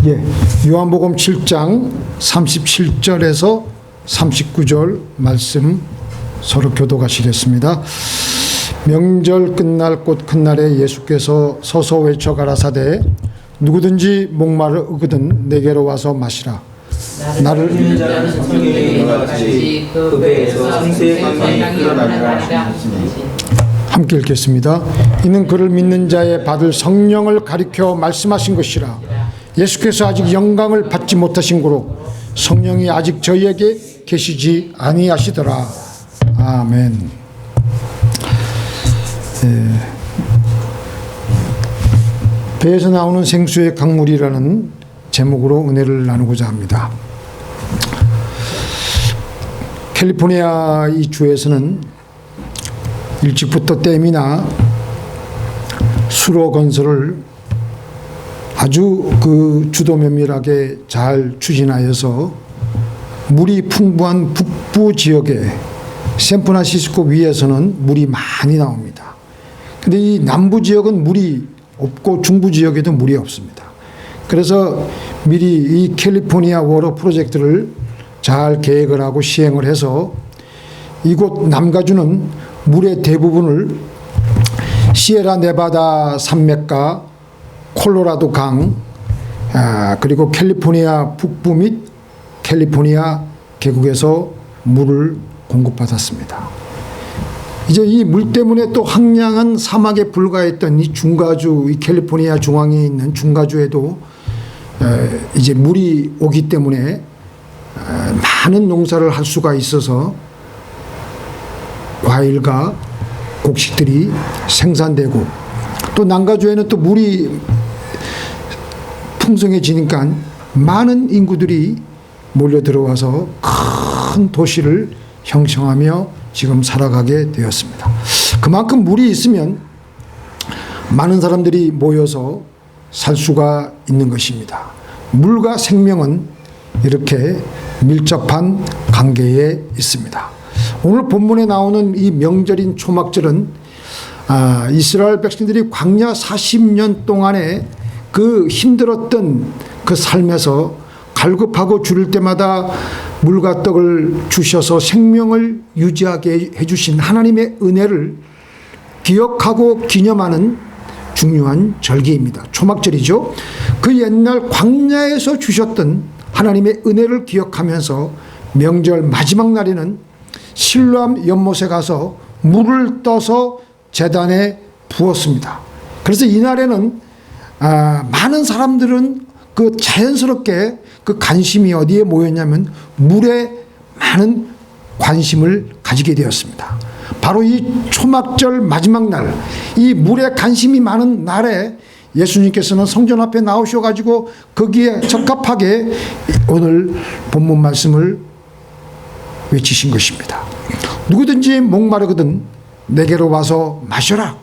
예, 요한복음 7장 37절에서 39절 말씀 서로 교독하시겠습니다. 명절 끝날 곧 큰 날에 예수께서 서서 외쳐 가라사대 누구든지 목마르거든 내게로 와서 마시라. 나를 믿는 자는 성경에 있는 것 같이 그 배에서 생수의 강이 흘러나리라. 함께 읽겠습니다. 이는 그를 믿는 자의 받을 성령을 가리켜 말씀하신 것이라. 예수께서 아직 영광을 받지 못하신 고로 성령이 아직 저희에게 계시지 아니하시더라. 아멘. 배에서 나오는 생수의 강물이라는 제목으로 은혜를 나누고자 합니다. 캘리포니아 이 주에서는 일찍부터 댐이나 수로 건설을 아주 그 주도 면밀하게 잘 추진하여서 물이 풍부한 북부 지역에 샌프란시스코 위에서는 물이 많이 나옵니다. 근데 이 남부 지역은 물이 없고 중부 지역에도 물이 없습니다. 그래서 미리 이 캘리포니아 워터 프로젝트를 잘 계획을 하고 시행을 해서 이곳 남가주는 물의 대부분을 시에라 네바다 산맥과 콜로라도 강, 그리고 캘리포니아 북부 및 캘리포니아 계곡에서 물을 공급받았습니다. 이제 이 물 때문에 또 황량한 사막에 불과했던 이 중가주, 이 캘리포니아 중앙에 있는 중가주에도 이제 물이 오기 때문에 많은 농사를 할 수가 있어서 과일과 곡식들이 생산되고 또 남가주에는 또 물이 풍성해지니까 많은 인구들이 몰려 들어와서 큰 도시를 형성하며 지금 살아가게 되었습니다. 그만큼 물이 있으면 많은 사람들이 모여서 살 수가 있는 것입니다. 물과 생명은 이렇게 밀접한 관계에 있습니다. 오늘 본문에 나오는 이 명절인 초막절은 이스라엘 백성들이 광야 40년 동안에 그 힘들었던 그 삶에서 갈급하고 줄일 때마다 물과 떡을 주셔서 생명을 유지하게 해주신 하나님의 은혜를 기억하고 기념하는 중요한 절기입니다. 초막절이죠. 그 옛날 광야에서 주셨던 하나님의 은혜를 기억하면서 명절 마지막 날에는 실로암 연못에 가서 물을 떠서 제단에 부었습니다. 그래서 이날에는 많은 사람들은 그 자연스럽게 그 관심이 어디에 모였냐면 물에 많은 관심을 가지게 되었습니다. 바로 이 초막절 마지막 날, 이 물에 관심이 많은 날에 예수님께서는 성전 앞에 나오셔가지고 거기에 적합하게 오늘 본문 말씀을 외치신 것입니다. 누구든지 목마르거든 내게로 와서 마셔라.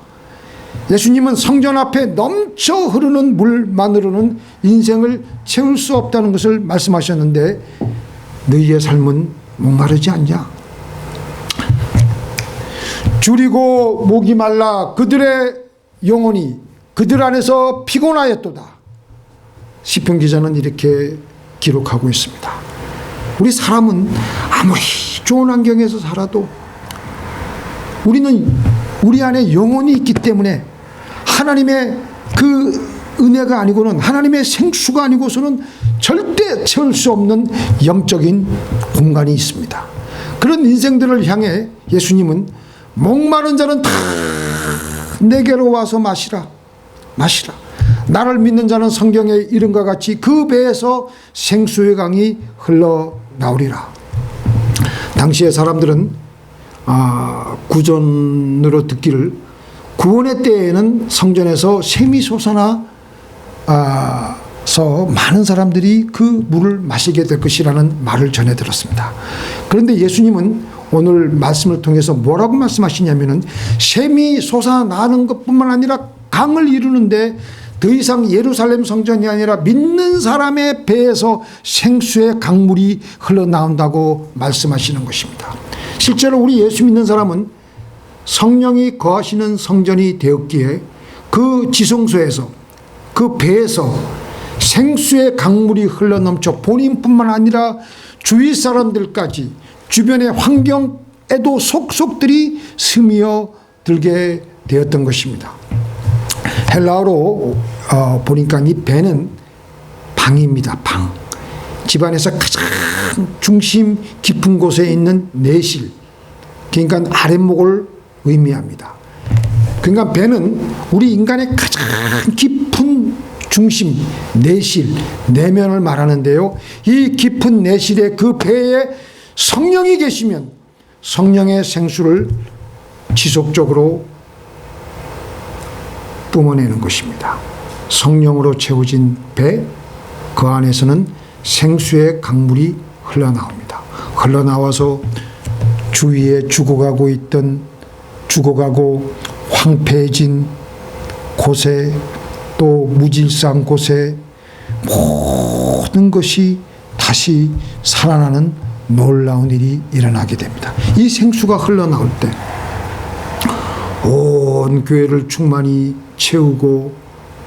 예수님은 성전 앞에 넘쳐 흐르는 물만으로는 인생을 채울 수 없다는 것을 말씀하셨는데 너희의 삶은 목마르지 않냐? 줄이고 목이 말라 그들의 영혼이 그들 안에서 피곤하였도다. 시편 기자는 이렇게 기록하고 있습니다. 우리 사람은 아무리 좋은 환경에서 살아도 우리는 우리 안에 영혼이 있기 때문에 하나님의 그 은혜가 아니고는 하나님의 생수가 아니고서는 절대 채울 수 없는 영적인 공간이 있습니다. 그런 인생들을 향해 예수님은 목마른 자는 다 내게로 와서 마시라. 마시라. 나를 믿는 자는 성경에 이름과 같이 그 배에서 생수의 강이 흘러나오리라. 당시의 사람들은 구전으로 듣기를 구원의 때에는 성전에서 샘이 솟아나서 많은 사람들이 그 물을 마시게 될 것이라는 말을 전해 들었습니다. 그런데 예수님은 오늘 말씀을 통해서 뭐라고 말씀하시냐면은 샘이 솟아나는 것뿐만 아니라 강을 이루는데 더 이상 예루살렘 성전이 아니라 믿는 사람의 배에서 생수의 강물이 흘러나온다고 말씀하시는 것입니다. 실제로 우리 예수 믿는 사람은 성령이 거하시는 성전이 되었기에 그 지성소에서 그 배에서 생수의 강물이 흘러넘쳐 본인뿐만 아니라 주위 사람들까지 주변의 환경에도 속속들이 스며들게 되었던 것입니다. 헬라어로 보니까 이 배는 방입니다. 방. 집안에서 가장 중심 깊은 곳에 있는 내실, 그러니까 아랫목을 의미합니다. 그러니까 배는 우리 인간의 가장 깊은 중심, 내실, 내면을 말하는데요. 이 깊은 내실에 그 배에 성령이 계시면 성령의 생수를 지속적으로 뿜어내는 것입니다. 성령으로 채워진 배, 그 안에서는 생수의 강물이 흘러나옵니다. 흘러나와서 주위에 죽어가고 황폐해진 곳에 또 무질서한 곳에 모든 것이 다시 살아나는 놀라운 일이 일어나게 됩니다. 이 생수가 흘러나올 때 온 교회를 충만히 채우고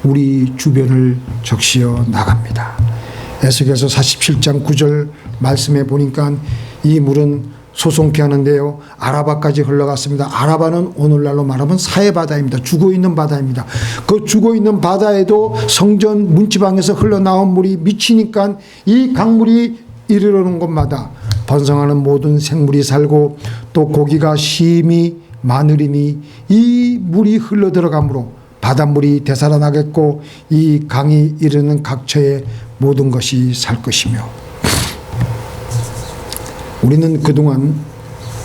우리 주변을 적시어 나갑니다. 에스겔서 47장 9절 말씀에 보니까 이 물은 소송케 하는데요. 아라바까지 흘러갔습니다. 아라바는 오늘날로 말하면 사해바다입니다. 죽어있는 바다입니다. 그 죽어있는 바다에도 성전 문지방에서 흘러나온 물이 미치니까 이 강물이 이르르는 곳마다 번성하는 모든 생물이 살고 또 고기가 심히 마늘이니 이 물이 흘러들어가므로 바닷물이 되살아나겠고 이 강이 이르는 각처의 모든 것이 살 것이며, 우리는 그동안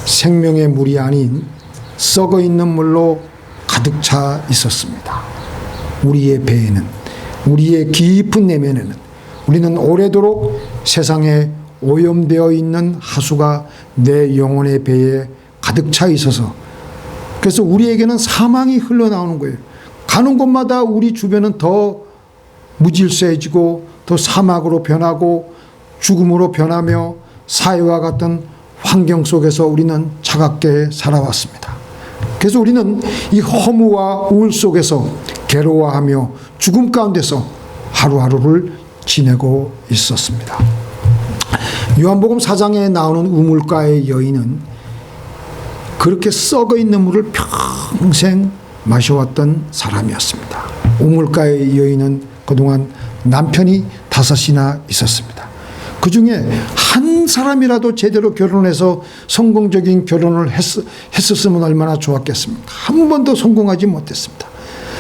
생명의 물이 아닌 썩어 있는 물로 가득 차 있었습니다. 우리의 배에는, 우리의 깊은 내면에는 우리는 오래도록 세상에 오염되어 있는 하수가 내 영혼의 배에 가득 차 있어서, 그래서 우리에게는 사망이 흘러나오는 거예요. 가는 곳마다 우리 주변은 더 무질서해지고 더 사막으로 변하고 죽음으로 변하며 사회와 같은 환경 속에서 우리는 차갑게 살아왔습니다. 그래서 우리는 이 허무와 우울 속에서 괴로워하며 죽음 가운데서 하루하루를 지내고 있었습니다. 요한복음 4장에 나오는 우물가의 여인은 그렇게 썩어 있는 물을 평생 마셔왔던 사람이었습니다. 우물가의 여인은 그동안 남편이 5이나 있었습니다. 그 중에 한 사람이라도 제대로 결혼해서 성공적인 결혼을 했었으면 얼마나 좋았겠습니까? 한 번도 성공하지 못했습니다.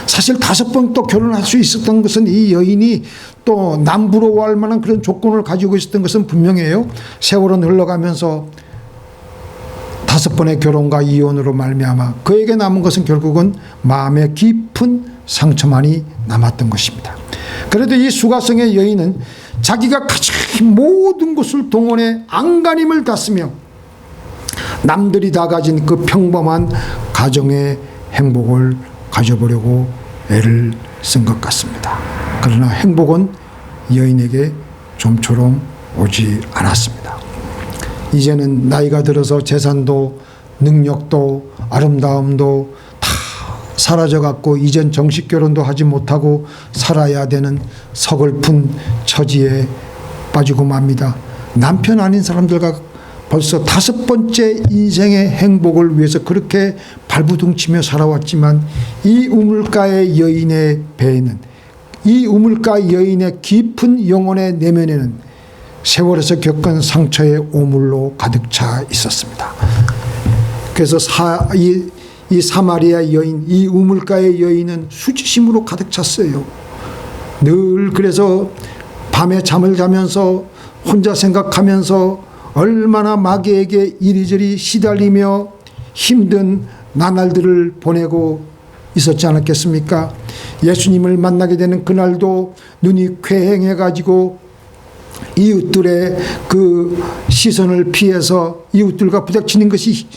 사실 5번 또 결혼할 수 있었던 것은 이 여인이 또 남부러워할 만한 그런 조건을 가지고 있었던 것은 분명해요. 세월은 흘러가면서 5번의 결혼과 이혼으로 말미암아 그에게 남은 것은 결국은 마음의 깊은 상처만이 남았던 것입니다. 그래도 이 수가성의 여인은 자기가 가진 모든 것을 동원해 안간힘을 다쓰며 남들이 다 가진 그 평범한 가정의 행복을 가져보려고 애를 쓴 것 같습니다. 그러나 행복은 여인에게 좀처럼 오지 않았습니다. 이제는 나이가 들어서 재산도 능력도 아름다움도 다 사라져갖고 이젠 정식 결혼도 하지 못하고 살아야 되는 서글픈 처지에 빠지고 맙니다. 남편 아닌 사람들과 벌써 5번째 인생의 행복을 위해서 그렇게 발부둥치며 살아왔지만 이 우물가의 여인의 배에는, 이 우물가 여인의 깊은 영혼의 내면에는 세월에서 겪은 상처의 오물로 가득 차 있었습니다. 그래서 이 사마리아 여인, 이 우물가의 여인은 수치심으로 가득 찼어요. 늘 그래서 밤에 잠을 자면서 혼자 생각하면서 얼마나 마귀에게 이리저리 시달리며 힘든 나날들을 보내고 있었지 않았겠습니까? 예수님을 만나게 되는 그날도 눈이 퀭해가지고 이웃들의 그 시선을 피해서 이웃들과 부닥치는 것이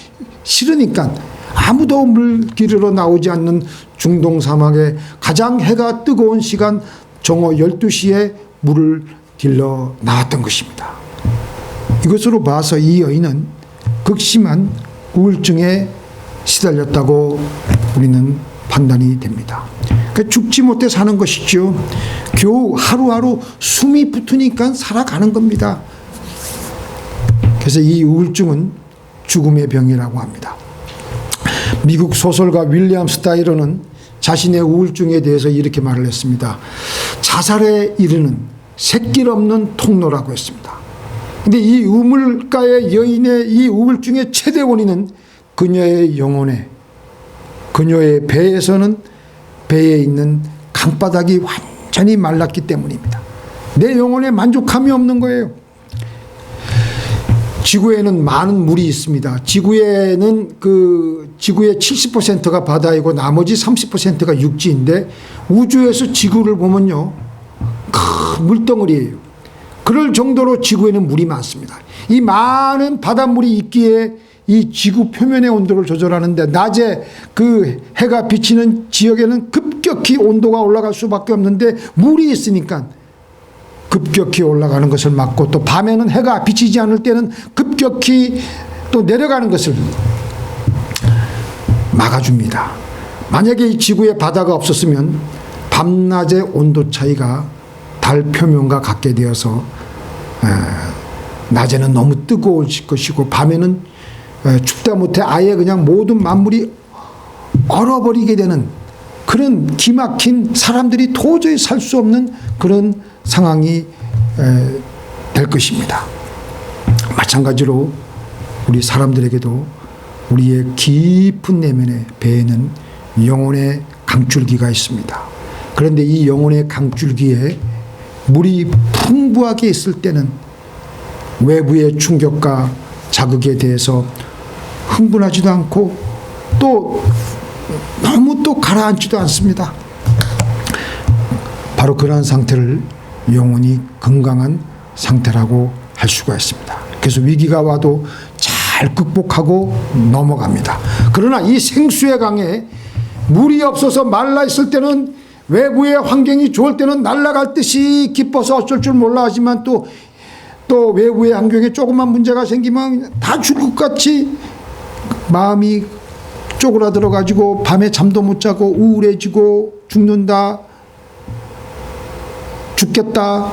싫으니까 아무도 물 기르러 나오지 않는 중동 사막에 가장 해가 뜨거운 시간 정오 12시에 물을 길러 나왔던 것입니다. 이것으로 봐서 이 여인은 극심한 우울증에 시달렸다고 우리는 판단이 됩니다. 그러니까 죽지 못해 사는 것이죠. 겨우 하루하루 숨이 붙으니까 살아가는 겁니다. 그래서 이 우울증은 죽음의 병이라고 합니다. 미국 소설가 윌리엄 스타이러는 자신의 우울증에 대해서 이렇게 말을 했습니다. 자살에 이르는 새길 없는 통로라고 했습니다. 근데 이 우물가의 여인의 이 우울증의 최대 원인은 그녀의 영혼에, 그녀의 배에서는 배에 있는 강바닥이 완전히 말랐기 때문입니다. 내 영혼에 만족함이 없는 거예요. 지구에는 많은 물이 있습니다. 지구에는 지구의 70%가 바다이고 나머지 30%가 육지인데 우주에서 지구를 보면요, 큰 물덩어리예요. 그럴 정도로 지구에는 물이 많습니다. 이 많은 바닷물이 있기에 이 지구 표면의 온도를 조절하는데 낮에 그 해가 비치는 지역에는 급격히 온도가 올라갈 수밖에 없는데 물이 있으니까 급격히 올라가는 것을 막고 또 밤에는 해가 비치지 않을 때는 급격히 또 내려가는 것을 막아줍니다. 만약에 이 지구에 바다가 없었으면 밤낮의 온도 차이가 달 표면과 같게 되어서 낮에는 너무 뜨거울 것이고 밤에는 춥다 못해 아예 그냥 모든 만물이 얼어버리게 되는 그런 기막힌 사람들이 도저히 살 수 없는 그런 상황이 될 것입니다. 마찬가지로 우리 사람들에게도 우리의 깊은 내면의 배에는 영혼의 강줄기가 있습니다. 그런데 이 영혼의 강줄기에 물이 풍부하게 있을 때는 외부의 충격과 자극에 대해서 흥분하지도 않고 또 너무 또 가라앉지도 않습니다. 바로 그러한 상태를 영혼이 건강한 상태라고 할 수가 있습니다. 그래서 위기가 와도 잘 극복하고 넘어갑니다. 그러나 이 생수의 강에 물이 없어서 말라 있을 때는 외부의 환경이 좋을 때는 날아갈 듯이 기뻐서 어쩔 줄 몰라 하지만 또 외부의 환경에 조그만 문제가 생기면 다 죽을 것 같이 마음이 쪼그라들어 가지고 밤에 잠도 못 자고 우울해지고 죽는다, 죽겠다.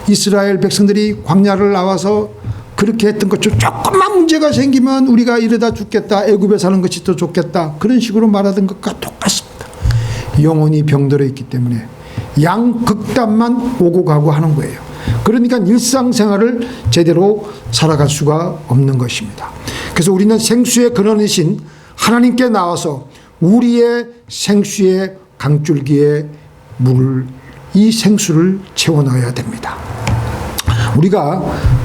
이스라엘 백성들이 광야를 나와서 그렇게 했던 것처럼 조금만 문제가 생기면 우리가 이러다 죽겠다, 애굽에 사는 것이 더 좋겠다, 그런 식으로 말하던 것과 똑같습니다. 영혼이 병들어 있기 때문에 양극단만 오고 가고 하는 거예요. 그러니까 일상생활을 제대로 살아갈 수가 없는 것입니다. 그래서 우리는 생수의 근원이신 하나님께 나와서 우리의 생수의 강줄기에 이 생수를 채워 넣어야 됩니다. 우리가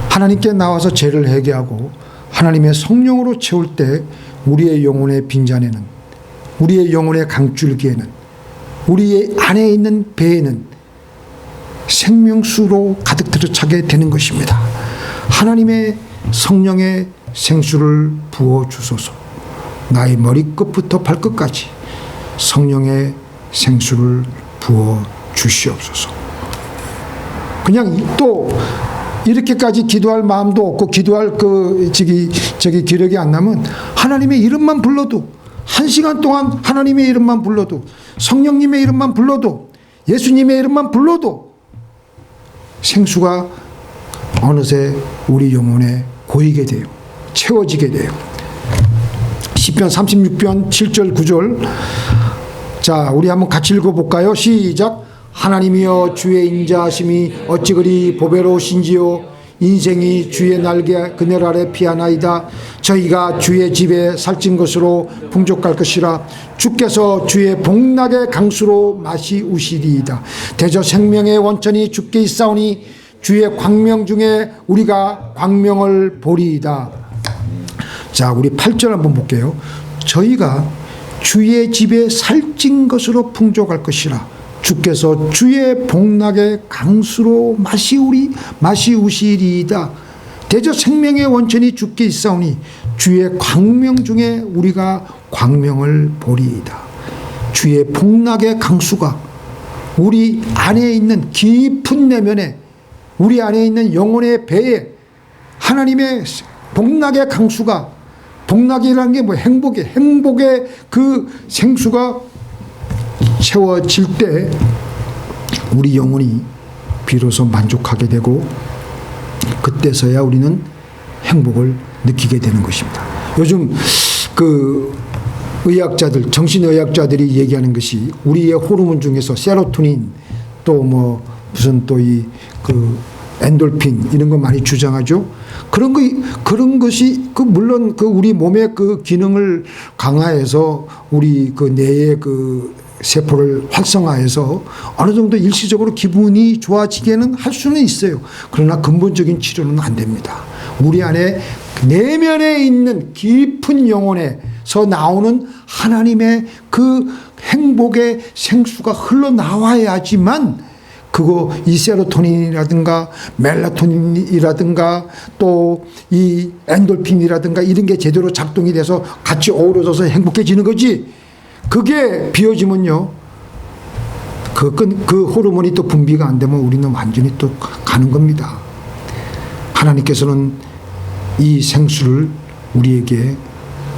하나님께 나와서 죄를 회개하고 하나님의 성령으로 채울 때 우리의 영혼의 빈잔에는, 우리의 영혼의 강줄기에는, 우리의 안에 있는 배에는 생명수로 가득 들어차게 되는 것입니다. 하나님의 성령의 생수를 부어 주소서. 나의 머리끝부터 발끝까지 성령의 생수를 부어 주시옵소서. 그냥 또 이렇게까지 기도할 마음도 없고 기도할 기력이 안 나면 하나님의 이름만 불러도, 1시간 동안 하나님의 이름만 불러도, 성령님의 이름만 불러도, 예수님의 이름만 불러도 생수가 어느새 우리 영혼에 고이게 돼요. 채워지게 돼요. 시편 36편 7절 9절. 자, 우리 한번 같이 읽어볼까요? 시작. 하나님이여 주의 인자하심이 어찌 그리 보배로우신지요. 인생이 주의 날개 그늘 아래 피하나이다. 저희가 주의 집에 살찐 것으로 풍족할 것이라. 주께서 주의 복락의 강수로 마시우시리이다. 대저 생명의 원천이 주께 있사오니 주의 광명 중에 우리가 광명을 보리이다. 자, 우리 8절 한번 볼게요. 저희가 주의 집에 살찐 것으로 풍족할 것이라. 주께서 주의 복락의 강수로 마시우시리이다. 대저 생명의 원천이 주께 있사오니 주의 광명 중에 우리가 광명을 보리이다. 주의 복락의 강수가 우리 안에 있는 깊은 내면에, 우리 안에 있는 영혼의 배에 하나님의 복락의 강수가, 복락이라는 게 뭐 행복의 그 생수가 채워질 때 우리 영혼이 비로소 만족하게 되고 그때서야 우리는 행복을 느끼게 되는 것입니다. 요즘 그 의학자들, 정신의학자들이 얘기하는 것이 우리의 호르몬 중에서 세로토닌 또 뭐 무슨 또 이 그 엔돌핀 이런 거 많이 주장하죠. 그런 것이 물론 우리 몸의 그 기능을 강화해서 우리 그 뇌의 그 세포를 활성화해서 어느 정도 일시적으로 기분이 좋아지게는 할 수는 있어요. 그러나 근본적인 치료는 안 됩니다. 우리 안에 내면에 있는 깊은 영혼에서 나오는 하나님의 그 행복의 생수가 흘러나와야지만 이 세로토닌이라든가 멜라토닌이라든가 또 이 엔돌핀이라든가 이런 게 제대로 작동이 돼서 같이 어우러져서 행복해지는 거지. 그게 비어지면요, 그 호르몬이 또 분비가 안 되면 우리는 완전히 또 가는 겁니다. 하나님께서는 이 생수를 우리에게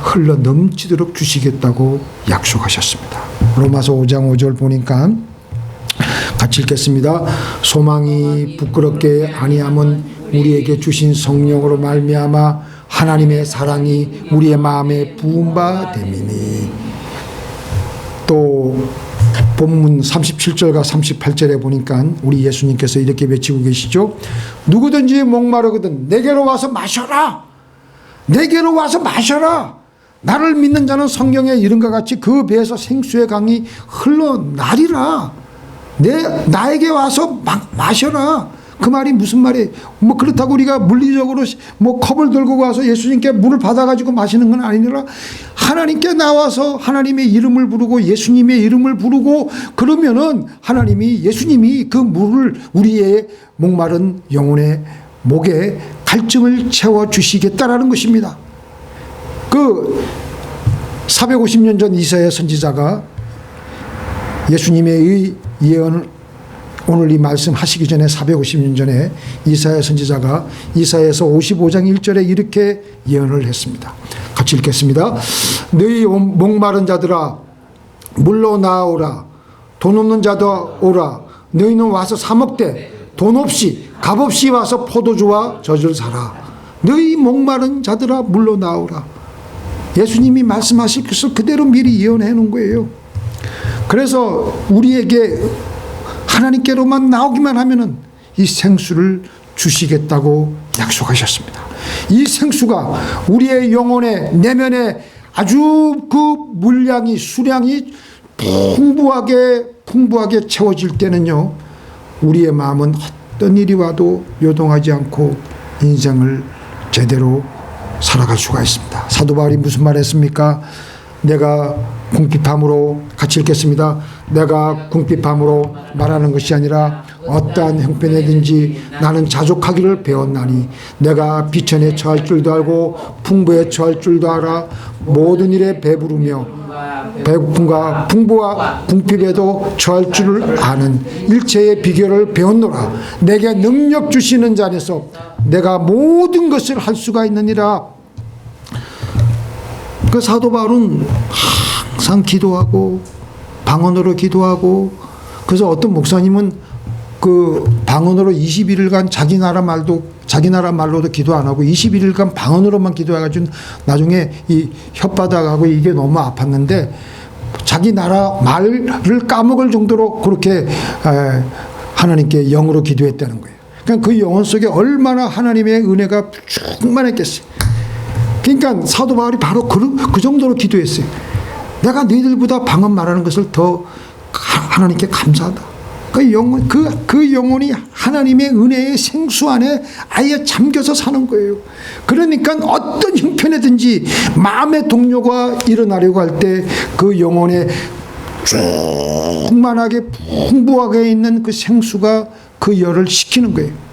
흘러 넘치도록 주시겠다고 약속하셨습니다. 로마서 5장 5절 보니까 같이 읽겠습니다. 소망이 부끄럽게 아니함은 우리에게 주신 성령으로 말미암아 하나님의 사랑이 우리의 마음에 부은 바 됨이니. 또 본문 37절과 38절에 보니까 우리 예수님께서 이렇게 외치고 계시죠. 누구든지 목마르거든 내게로 와서 마셔라. 내게로 와서 마셔라. 나를 믿는 자는 성경에 이른과 같이 그 배에서 생수의 강이 흘러나리라. 나에게 와서 마셔라. 그 말이 무슨 말이에요? 뭐 그렇다고 우리가 물리적으로 뭐 컵을 들고 와서 예수님께 물을 받아가지고 마시는 건 아니라 하나님께 나와서 하나님의 이름을 부르고 예수님의 이름을 부르고 그러면은 예수님이 그 물을 우리의 목마른 영혼의 목에 갈증을 채워주시겠다라는 것입니다. 450년 전 이사야 선지자가 예수님의 예언을 오늘 이 말씀 하시기 전에 450년 전에 이사야 선지자가 이사야서 55장 1절에 이렇게 예언을 했습니다. 같이 읽겠습니다. 너희 목마른 자들아 물러 나오라. 돈 없는 자들 오라. 너희는 와서 사 먹되 돈 없이 값 없이 와서 포도주와 젖을 사라. 너희 목마른 자들아 물러 나오라. 예수님이 말씀하실 것을 그대로 미리 예언해 놓은 거예요. 그래서 우리에게 하나님께로만 나오기만 하면은 이 생수를 주시겠다고 약속하셨습니다. 이 생수가 우리의 영혼의 내면에 아주 그 물량이 수량이 풍부하게 채워질 때는요, 우리의 마음은 어떤 일이 와도 요동하지 않고 인생을 제대로 살아갈 수가 있습니다. 사도 바울이 무슨 말 했습니까? 내가 궁핍함으로, 같이 읽겠습니다. 내가 궁핍함으로 말하는 것이 아니라 어떠한 형편에든지 나는 자족하기를 배웠나니 내가 비천에 처할 줄도 알고 풍부에 처할 줄도 알아. 모든 일에 배부르며 배고픔과 풍부와 궁핍에도 처할 줄을 아는 일체의 비결을 배웠노라. 내게 능력 주시는 자 안에서 내가 모든 것을 할 수가 있느니라. 그 사도 바울은 항상 기도하고 방언으로 기도하고, 그래서 어떤 목사님은 그 방언으로 21일간 자기 나라 말로도 기도 안 하고 21일간 방언으로만 기도해가지고 나중에 이 혓바닥하고 이게 너무 아팠는데 자기 나라 말을 까먹을 정도로 그렇게 하나님께 영으로 기도했다는 거예요. 그러니까 그 영혼 속에 얼마나 하나님의 은혜가 충만했겠어요. 그러니까 사도 바울이 바로 그 정도로 기도했어요. 내가 너희들보다 방언 말하는 것을 더 하나님께 감사하다. 그 영혼이 하나님의 은혜의 생수 안에 아예 잠겨서 사는 거예요. 그러니까 어떤 형편에든지 마음의 동요가 일어나려고 할 때 그 영혼에 충만하게 풍부하게 있는 그 생수가 그 열을 식히는 거예요.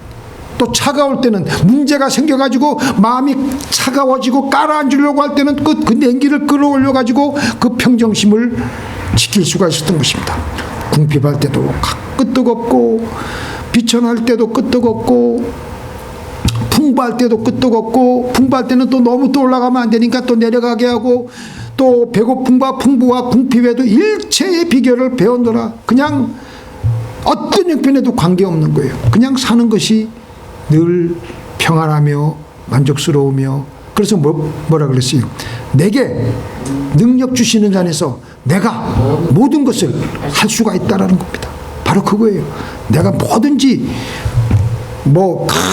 또 차가울 때는 문제가 생겨가지고 마음이 차가워지고 깔아앉으려고 할 때는 그 냉기를 끌어올려가지고 그 평정심을 지킬 수가 있었던 것입니다. 궁핍할 때도 끄떡없고, 비천할 때도 끄떡없고, 풍부할 때도 끄떡없고, 풍부할 때는 또 너무 또 올라가면 안 되니까 또 내려가게 하고, 또 또 배고픔과 풍부와 궁핍에도 일체의 비결을 배웠노라. 그냥 어떤 형편에도 관계없는 거예요. 그냥 사는 것이 늘 평안하며 만족스러우며. 그래서 뭐라 그랬어요? 내게 능력 주시는 자 안에서 내가 모든 것을 할 수가 있다라는 겁니다. 바로 그거예요. 내가 뭐든지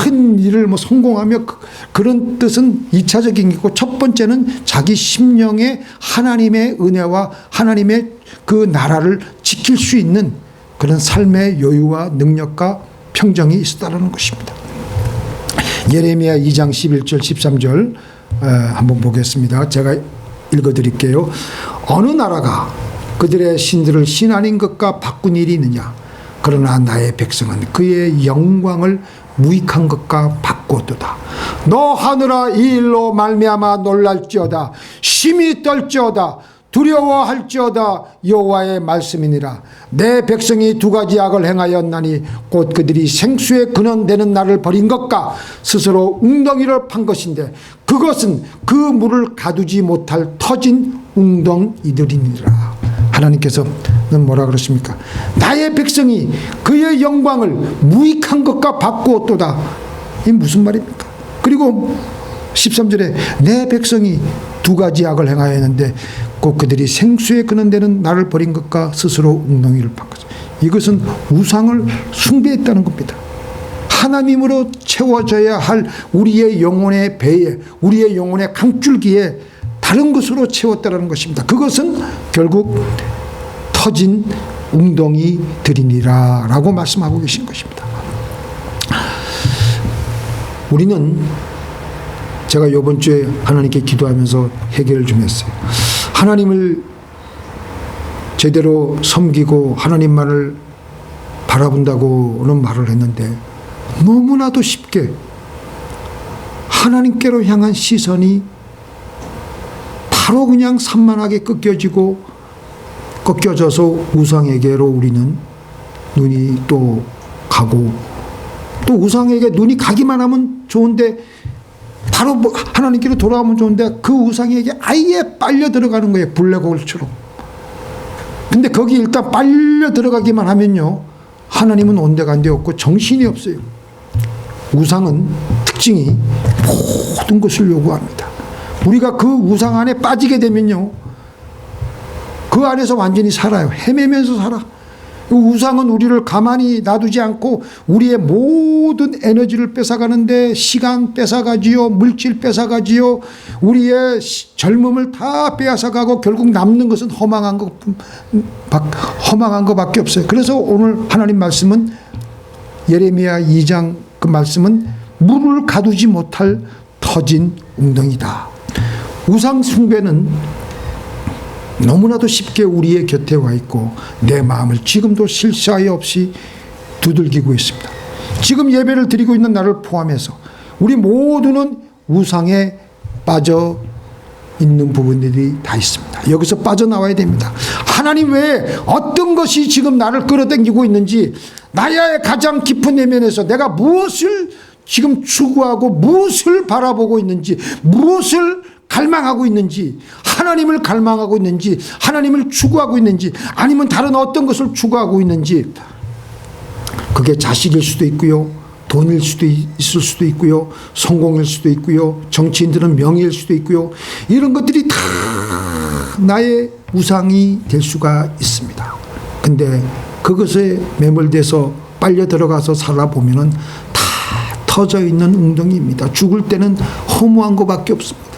큰 일을 성공하며 그런 뜻은 2차적인 거고, 첫 번째는 자기 심령에 하나님의 은혜와 하나님의 그 나라를 지킬 수 있는 그런 삶의 여유와 능력과 평정이 있었다는 것입니다. 예레미야 2장 11절 13절 한번 보겠습니다. 제가 읽어드릴게요. 어느 나라가 그들의 신들을 신 아닌 것과 바꾼 일이 있느냐? 그러나 나의 백성은 그의 영광을 무익한 것과 바꾸었도다. 너 하늘아, 이 일로 말미암아 놀랄지어다. 심히 떨지어다. 두려워할지어다. 여호와의 말씀이니라. 내 백성이 두 가지 악을 행하였나니 곧 그들이 생수의 근원되는 나를 버린 것과 스스로 웅덩이를 판 것인데 그것은 그 물을 가두지 못할 터진 웅덩이들이니라. 하나님께서는 뭐라 그러십니까? 나의 백성이 그의 영광을 무익한 것과 바꾸었도다. 이게 무슨 말입니까? 그리고 13절에 내 백성이 두 가지 악을 행하였는데 곧 그들이 생수에 근원되는 나를 버린 것과 스스로 웅덩이를 판 것. 이것은 우상을 숭배했다는 겁니다. 하나님으로 채워져야 할 우리의 영혼의 배에, 우리의 영혼의 강줄기에 다른 것으로 채웠다는 것입니다. 그것은 결국 터진 웅덩이들이니라 라고 말씀하고 계신 것입니다. 우리는, 제가 이번 주에 하나님께 기도하면서 해결을 좀 했어요. 하나님을 제대로 섬기고 하나님만을 바라본다고는 말을 했는데 너무나도 쉽게 하나님께로 향한 시선이 바로 그냥 산만하게 꺾여져서 우상에게로 우리는 눈이 또 가고, 또 우상에게 눈이 가기만 하면 좋은데 바로 하나님께로 돌아오면 좋은데 그 우상에게 아예 빨려 들어가는 거예요. 블랙홀처럼. 근데 거기 일단 빨려 들어가기만 하면요, 하나님은 온데간데 없고 정신이 없어요. 우상은 특징이 모든 것을 요구합니다. 우리가 그 우상 안에 빠지게 되면요, 그 안에서 완전히 살아요. 헤매면서 살아. 우상은 우리를 가만히 놔두지 않고 우리의 모든 에너지를 뺏어가는데, 시간 뺏어가지요, 물질 뺏어가지요, 우리의 젊음을 다 빼앗아가고 결국 남는 것은 허망한 것밖에 없어요. 그래서 오늘 하나님 말씀은, 예레미야 2장 그 말씀은 물을 가두지 못할 터진 웅덩이다. 우상 숭배는 너무나도 쉽게 우리의 곁에 와 있고 내 마음을 지금도 쉴 사이 없이 두들기고 있습니다. 지금 예배를 드리고 있는 나를 포함해서 우리 모두는 우상에 빠져 있는 부분들이 다 있습니다. 여기서 빠져나와야 됩니다. 하나님 외에 어떤 것이 지금 나를 끌어당기고 있는지, 나의 가장 깊은 내면에서 내가 무엇을 지금 추구하고 무엇을 바라보고 있는지, 무엇을 갈망하고 있는지, 하나님을 갈망하고 있는지, 하나님을 추구하고 있는지, 아니면 다른 어떤 것을 추구하고 있는지, 그게 자식일 수도 있고요, 돈일 수도 있을 수도 있고요, 성공일 수도 있고요, 정치인들은 명예일 수도 있고요, 이런 것들이 다 나의 우상이 될 수가 있습니다. 근데 그것에 매몰돼서 빨려 들어가서 살아보면은 다 터져 있는 웅덩이입니다. 죽을 때는 허무한 것밖에 없습니다.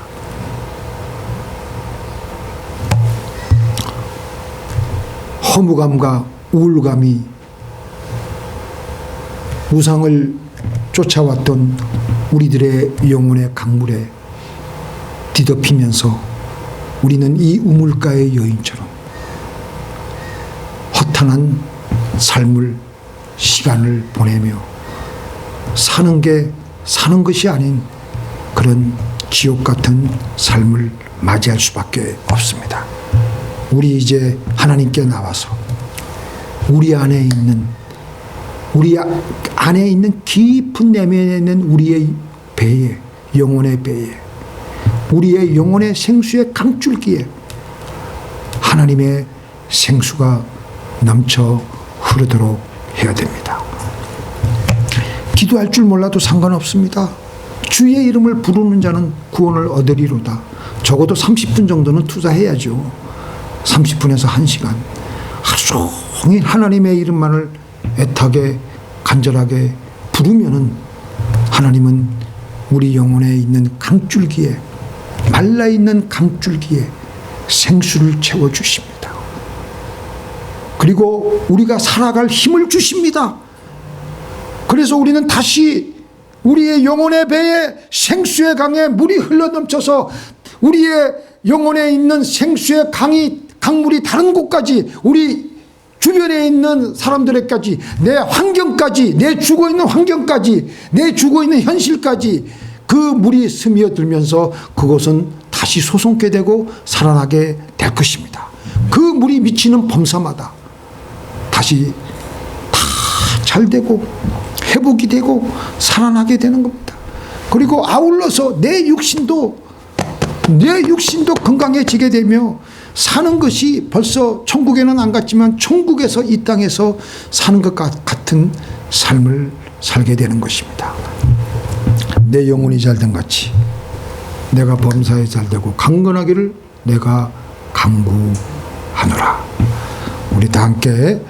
허무감과 우울감이 우상을 쫓아왔던 우리들의 영혼의 강물에 뒤덮이면서 우리는 이 우물가의 여인처럼 허탄한 삶을, 시간을 보내며 사는 것이 아닌 그런 지옥 같은 삶을 맞이할 수밖에 없습니다. 우리 이제 하나님께 나와서 우리 안에 있는 깊은 내면에 있는 우리의 배에, 영혼의 배에, 우리의 영혼의 생수의 강줄기에 하나님의 생수가 넘쳐 흐르도록 해야 됩니다. 기도할 줄 몰라도 상관없습니다. 주의 이름을 부르는 자는 구원을 얻으리로다. 적어도 30분 정도는 투자해야죠. 30분에서 1시간. 하루 종일 하나님의 이름만을 애타게 간절하게 부르면은 하나님은 우리 영혼에 있는 강줄기에, 말라있는 강줄기에 생수를 채워주십니다. 그리고 우리가 살아갈 힘을 주십니다. 그래서 우리는 다시 우리의 영혼의 배에 생수의 강에 물이 흘러넘쳐서 우리의 영혼에 있는 생수의 강물이 다른 곳까지, 우리 주변에 있는 사람들에게까지, 내 환경까지, 내 죽어있는 환경까지, 내 죽어있는 현실까지 그 물이 스며들면서 그것은 다시 솟게 되고 살아나게 될 것입니다. 그 물이 미치는 범사마다 다시 다 잘 되고 회복이 되고 살아나게 되는 겁니다. 그리고 아울러서 내 육신도 건강해지게 되며 사는 것이 벌써 천국에는 안 갔지만 천국에서 이 땅에서 사는 것 같은 삶을 살게 되는 것입니다. 내 영혼이 잘된 같이 내가 범사에 잘되고 강건하기를 내가 간구하노라. 우리 다 함께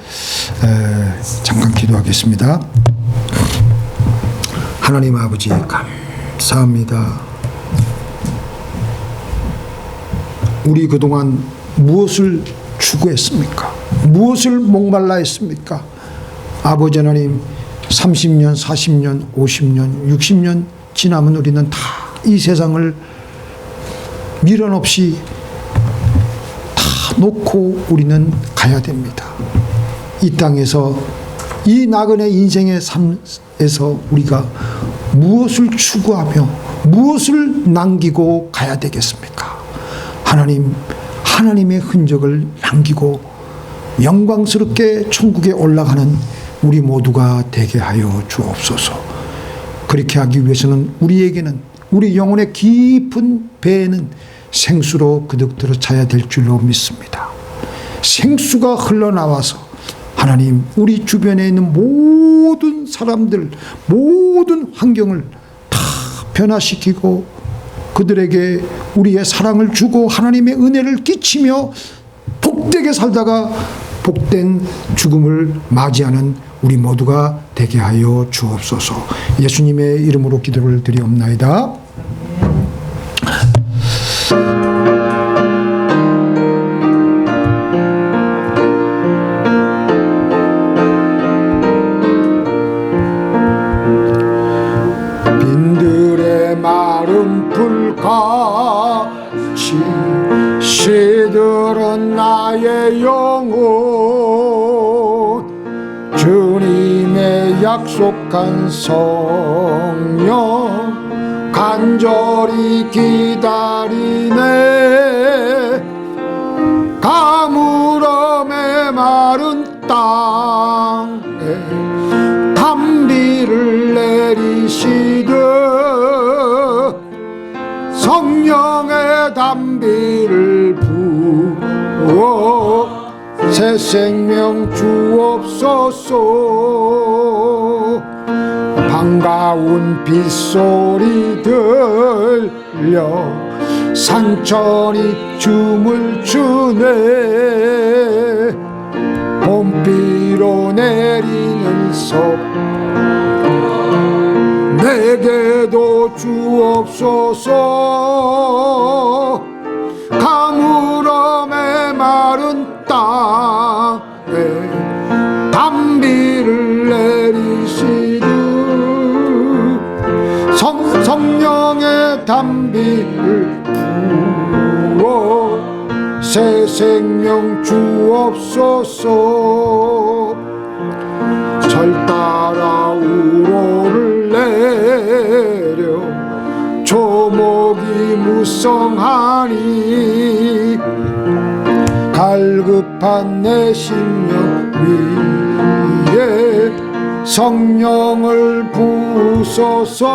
잠깐 기도하겠습니다. 하나님 아버지 감사합니다. 우리 그동안 무엇을 추구했습니까? 무엇을 목말라 했습니까? 아버지 하나님, 30년, 40년, 50년, 60년 지나면 우리는 다 이 세상을 미련 없이 다 놓고 우리는 가야 됩니다. 이 땅에서, 이 나그네 인생의 삶에서 우리가 무엇을 추구하며 무엇을 남기고 가야 되겠습니까? 하나님의 흔적을 남기고 영광스럽게 천국에 올라가는 우리 모두가 되게 하여 주옵소서. 그렇게 하기 위해서는 우리에게는, 우리 영혼의 깊은 배에는 생수로 그득 들어차야 될 줄로 믿습니다. 생수가 흘러나와서 하나님, 우리 주변에 있는 모든 사람들, 모든 환경을 다 변화시키고 그들에게 우리의 사랑을 주고 하나님의 은혜를 끼치며 복되게 살다가 복된 죽음을 맞이하는 우리 모두가 되게 하여 주옵소서. 예수님의 이름으로 기도를 드리옵나이다. 빈들의 마른 불같이 시들은 나의 영혼, 주님의 약속한 성령 간절히 기다리네. 가물음에 마른 땅에 단비를 내리시듯 성령의 단비를 부어 새 생명 주옵소서. 반가운 빗소리 들려 산천이 춤을 추네. 봄비로 내리는 속 내게도 주옵소서. 가물음에 마른 땅에 단비를 내리시듯 성령의 단비를 부어 새 생명 주옵소서. 절 따라 우로를 내려 조목이 무성하니 갈급한 내 심령 위에 성령을 부소서.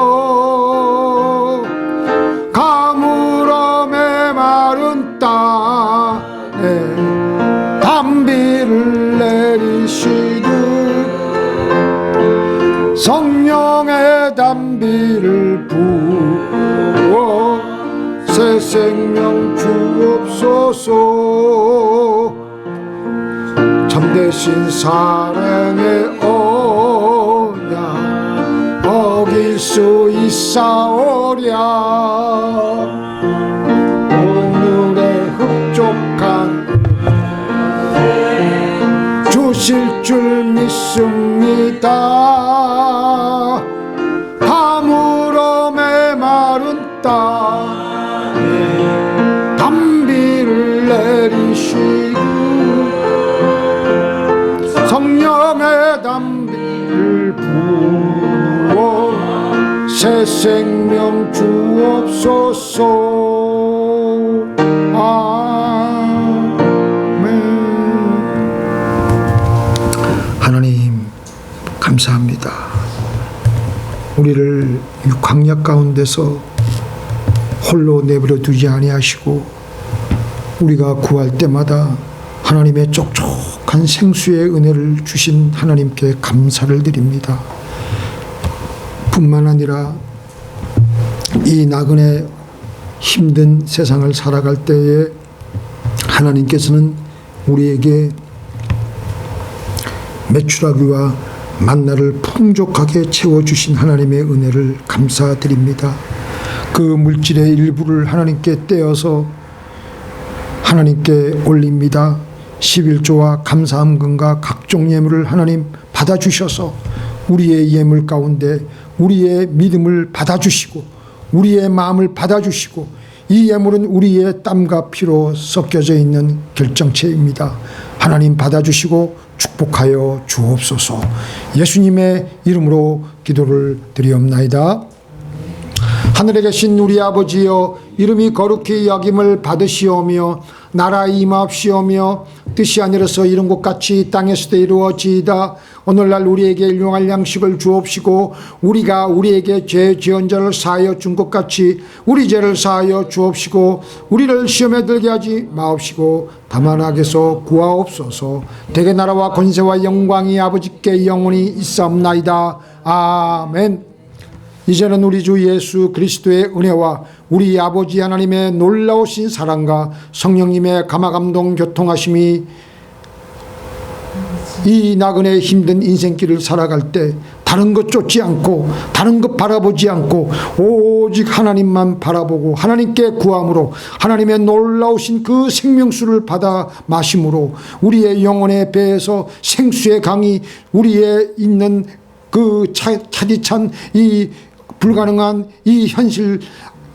가물음에 마른 땅에 성령의 담비를 부어 새 생명 주옵소서. 참되신 사랑의 언약 어길 수 있사오랴. 오늘의 흡족한 주실 줄 믿습니다. 가물어 메마른 땅에 담비를 내리시고 성령의 담비를 부어 새 생명 주옵소서. 하나님 감사합니다. 우리를 이 광야 가운데서 홀로 내버려 두지 아니하시고 우리가 구할 때마다 하나님의 촉촉한 생수의 은혜를 주신 하나님께 감사를 드립니다. 뿐만 아니라 이 나그네 힘든 세상을 살아갈 때에 하나님께서는 우리에게 메추라기와 만나를 풍족하게 채워주신 하나님의 은혜를 감사드립니다. 그 물질의 일부를 하나님께 떼어서 하나님께 올립니다. 11조와 감사함금과 각종 예물을 하나님 받아주셔서 우리의 예물 가운데 우리의 믿음을 받아주시고 우리의 마음을 받아주시고 이 예물은 우리의 땀과 피로 섞여져 있는 결정체입니다. 하나님 받아주시고 축복하여 주옵소서. 예수님의 이름으로 기도를 드리옵나이다. 하늘에 계신 우리 아버지여, 이름이 거룩히 여김을 받으시오며 나라 임하옵시오며 뜻이 하늘에서 이룬 것 같이 땅에서도 이루어지이다. 오늘날 우리에게 일용할 양식을 주옵시고 우리가 우리에게 죄 지은 자를 사하여 준 것 같이 우리 죄를 사하여 주옵시고 우리를 시험에 들게 하지 마옵시고 다만 악에서 구하옵소서. 대개 나라와 권세와 영광이 아버지께 영원히 있사옵나이다. 아멘. 이제는 우리 주 예수 그리스도의 은혜와 우리 아버지 하나님의 놀라우신 사랑과 성령님의 감화감동 교통하심이 이 나그네 힘든 인생길을 살아갈 때 다른 것 쫓지 않고 다른 것 바라보지 않고 오직 하나님만 바라보고 하나님께 구함으로 하나님의 놀라우신 그 생명수를 받아 마심으로 우리의 영혼의 배에서 생수의 강이 우리의 있는 그 차디찬 이 불가능한 이 현실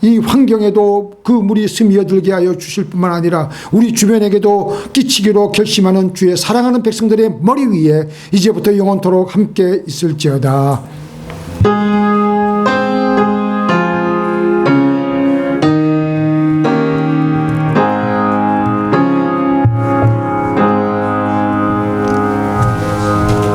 이 환경에도 그 물이 스며들게 하여 주실 뿐만 아니라 우리 주변에게도 끼치기로 결심하는 주의 사랑하는 백성들의 머리 위에 이제부터 영원토록 함께 있을지어다.